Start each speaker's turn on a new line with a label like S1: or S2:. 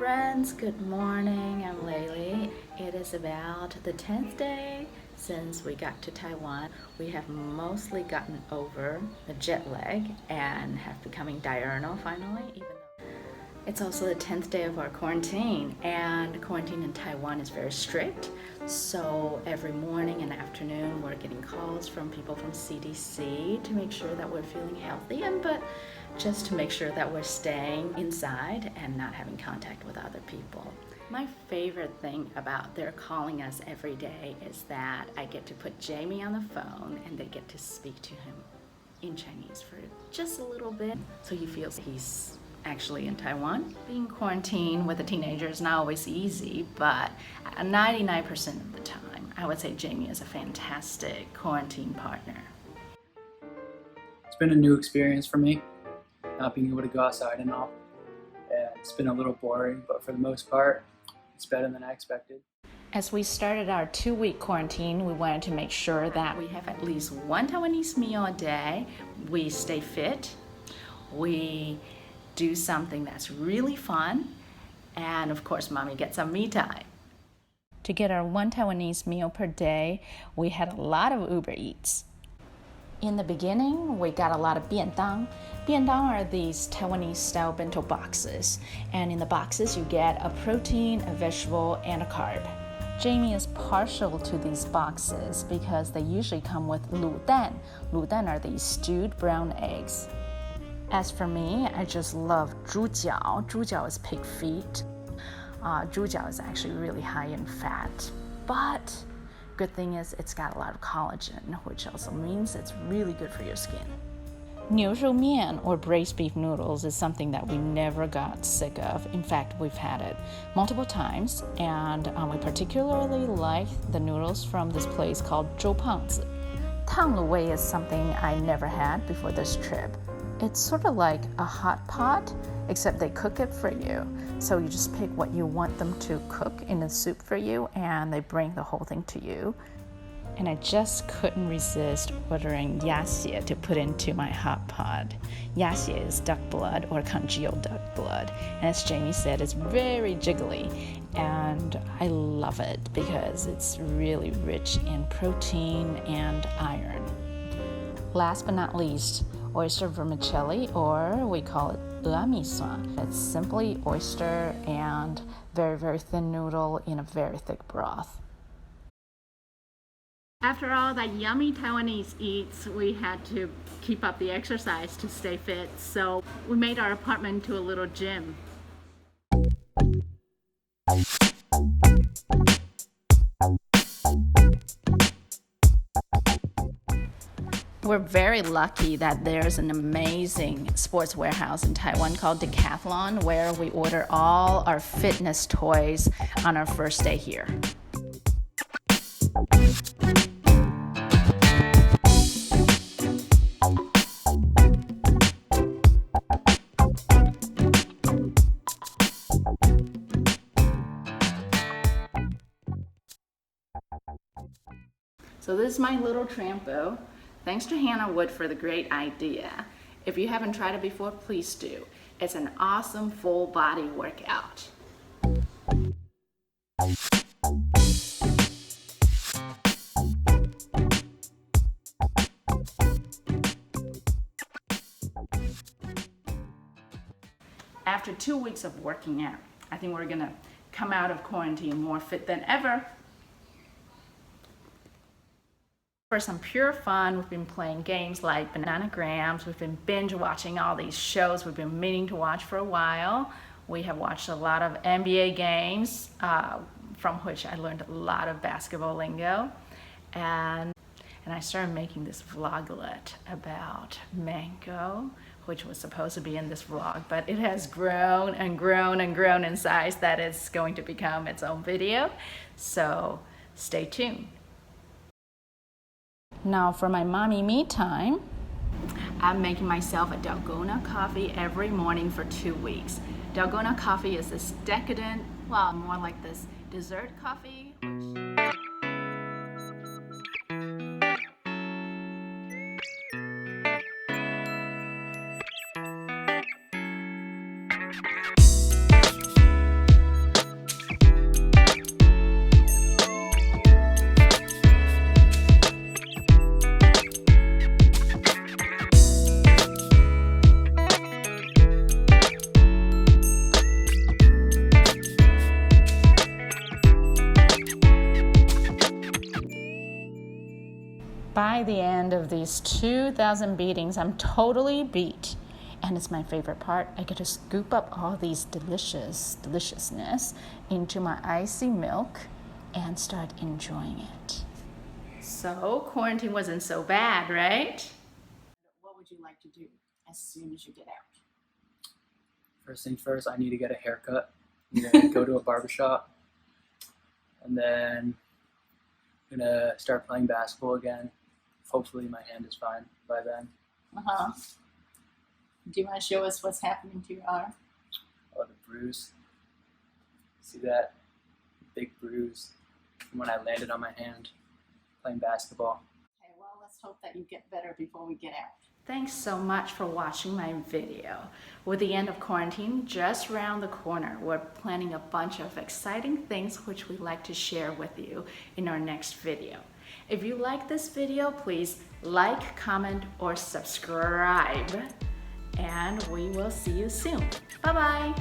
S1: friends, good morning. I'm Laylee. It is about the 10th day since we got to Taiwan. We have mostly gotten over the jet lag and have becoming diurnal finally, even though it's also the 10th day of our quarantine, and quarantine in Taiwan is very strict. So every morning and afternoon we're getting calls from people from CDC to make sure that we're feeling healthy, but just to make sure that we're staying inside and not having contact with other people. My favorite thing about their calling us every day is that I get to put Jamie on the phone and they get to speak to him in Chinese for just a little bit, so he feels he's actually in Taiwan. Being quarantined with a teenager is not always easy, but 99% of the time, I would say Jamie is a fantastic quarantine partner.
S2: It's been a new experience for me, not being able to go outside and all. And it's been a little boring, but for the most part, it's better than I expected.
S1: As we started our 2-week quarantine, we wanted to make sure that we have at least one Taiwanese meal a day. We stay fit. We do something that's really fun. And of course, mommy gets some me time. To get our one Taiwanese meal per day, we had a lot of Uber Eats. In the beginning, we got a lot of 便当. 便当 are these Taiwanese-style bento boxes, and in the boxes you get a protein, a vegetable, and a carb. Jamie is partial to these boxes because they usually come with 卤蛋. 卤蛋 are these stewed brown eggs. As for me, I just love 猪脚. 猪脚 is pig feet. 猪脚 is actually really high in fat, but good thing is it's got a lot of collagen, which also means it's really good for your skin. 牛肉面 or braised beef noodles is something that we never got sick of. In fact, we've had it multiple times, and we particularly like the noodles from this place called 周胖子. 烫卤味 is something I never had before this trip. It's sort of like a hot pot, except they cook it for you. So you just pick what you want them to cook in the soup for you, and they bring the whole thing to you. And I just couldn't resist ordering yaxie to put into my hot pot. Yaxie is duck blood or congealed duck blood. And as Jamie said, it's very jiggly. And I love it because it's really rich in protein and iron. Last but not least, oyster vermicelli, or we call it 鹅米酸. It's simply oyster and very, very thin noodle in a very thick broth. After all that yummy Taiwanese eats, we had to keep up the exercise to stay fit, so we made our apartment into a little gym. We're very lucky that there's an amazing sports warehouse in Taiwan called Decathlon, where we order all our fitness toys on our first day here. So this is my little trampo. Thanks to Hannah Wood for the great idea. If you haven't tried it before, please do. It's an awesome full body workout. After 2 weeks of working out, I think we're gonna come out of quarantine more fit than ever. For some pure fun, we've been playing games like Bananagrams. We've been binge watching all these shows we've been meaning to watch for a while. We have watched a lot of NBA games, from which I learned a lot of basketball lingo. And I started making this vloglet about mango, which was supposed to be in this vlog, but it has grown and grown and grown in size that it's going to become its own video. So stay tuned. Now for my mommy me time, I'm making myself a Dalgona coffee every morning for 2 weeks. Dalgona coffee is this decadent, well, more like this dessert coffee. by the end of these 2,000 beatings, I'm totally beat. And it's my favorite part. I get to scoop up all these deliciousness into my icy milk and start enjoying it. So quarantine wasn't so bad, right? What would you like to do as soon as you get out?
S2: First thing first, I need to get a haircut. I'm gonna go to a barbershop. And then I'm gonna start playing basketball again. Hopefully my hand is fine by then.
S1: Uh-huh. Do you want to show us what's happening to your arm?
S2: Oh, the bruise. See that? Big bruise from when I landed on my hand playing basketball.
S1: Okay, well, let's hope that you get better before we get out. Thanks so much for watching my video. With the end of quarantine just around the corner, we're planning a bunch of exciting things which we'd like to share with you in our next video. If you like this video, please like, comment, or subscribe. And we will see you soon. Bye-bye.